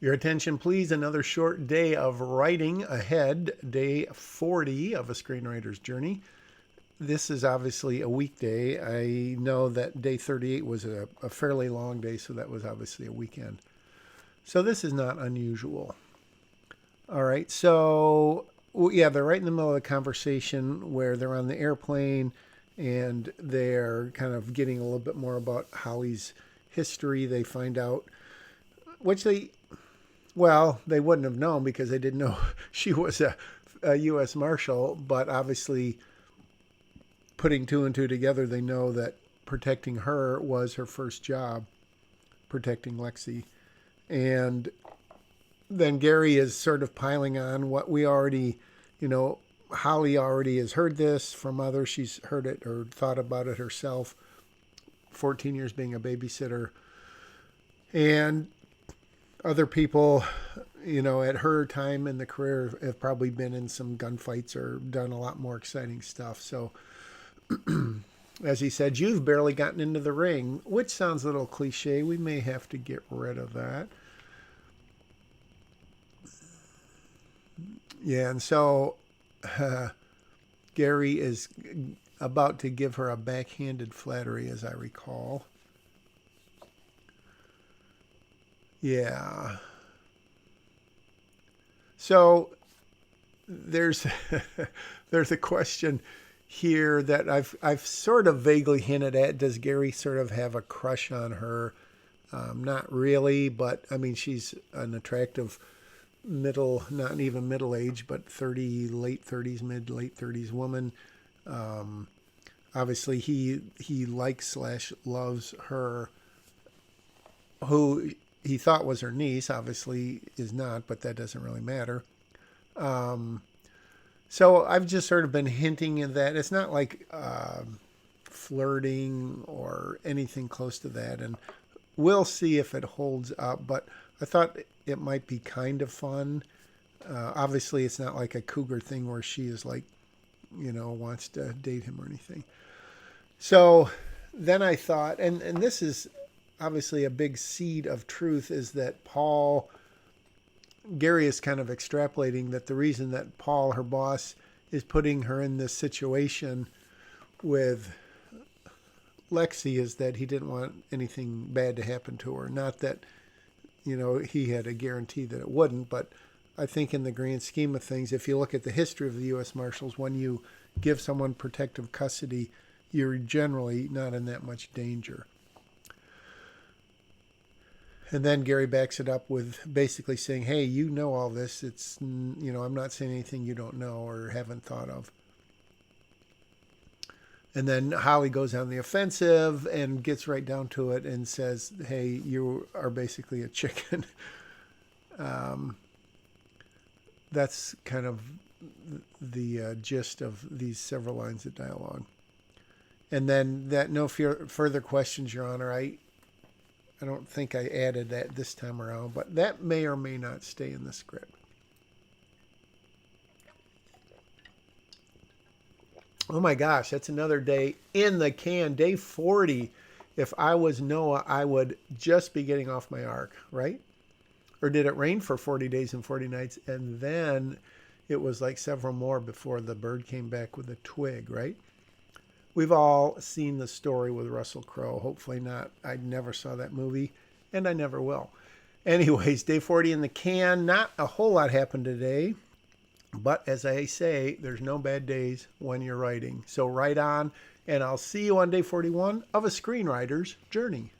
Your attention, please. Another short day of writing ahead, day 40 of a screenwriter's journey. This is obviously a weekday. I know that day 38 was a fairly long day, so that was obviously a weekend. So this is not unusual. All right, so yeah, they're right in the middle of the conversation where they're on the airplane and they're kind of getting a little bit more about Holly's history. They find out, which they wouldn't have known because they didn't know she was a U.S. Marshal, but obviously putting two and two together, they know that protecting her was her first job, protecting Lexi. And then Gary is sort of piling on what we already, Holly already has heard this from others. She's heard it or thought about it herself, 14 years being a babysitter. And other people, at her time in the career have probably been in some gunfights or done a lot more exciting stuff. So, as he said, you've barely gotten into the ring, which sounds a little cliche. We may have to get rid of that. Yeah, and so Gary is about to give her a backhanded flattery, as I recall. Yeah. So there's there's a question here that I've sort of vaguely hinted at. Does Gary sort of have a crush on her? Not really, but I mean she's an attractive not even middle age, but 30, late 30s, mid late 30s woman. Um, Obviously, he likes slash loves her, who he thought was her niece. Obviously, is not, but that doesn't really matter. Um, so I've just sort of been hinting at that. It's not like flirting or anything close to that, and we'll see if it holds up. But I thought it might be kind of fun. Obviously, it's not like a cougar thing where she is like, wants to date him or anything. So then I thought, and this is obviously a big seed of truth, is that Gary is kind of extrapolating that the reason that Paul, her boss, is putting her in this situation with Lexi is that he didn't want anything bad to happen to her. Not that, he had a guarantee that it wouldn't, but I think in the grand scheme of things, if you look at the history of the U.S. Marshals, when you give someone protective custody, you're generally not in that much danger. And then Gary backs it up with basically saying, hey, you know all this. It's, I'm not saying anything you don't know or haven't thought of. And then Holly goes on the offensive and gets right down to it and says, hey, you are basically a chicken. um, that's kind of the gist of these several lines of dialogue. And then that no further questions, Your Honor. I don't think I added that this time around, but that may or may not stay in the script. Oh my gosh, that's another day in the can. Day 40. If I was Noah, I would just be getting off my ark, right? Or did it rain for 40 days and 40 nights and then it was like several more before the bird came back with a twig, right? We've all seen the story with Russell Crowe. Hopefully not. I never saw that movie, and I never will. Anyways, day 40 in the can. Not a whole lot happened today, but as I say, there's no bad days when you're writing. So write on, and I'll see you on day 41 of a screenwriter's journey.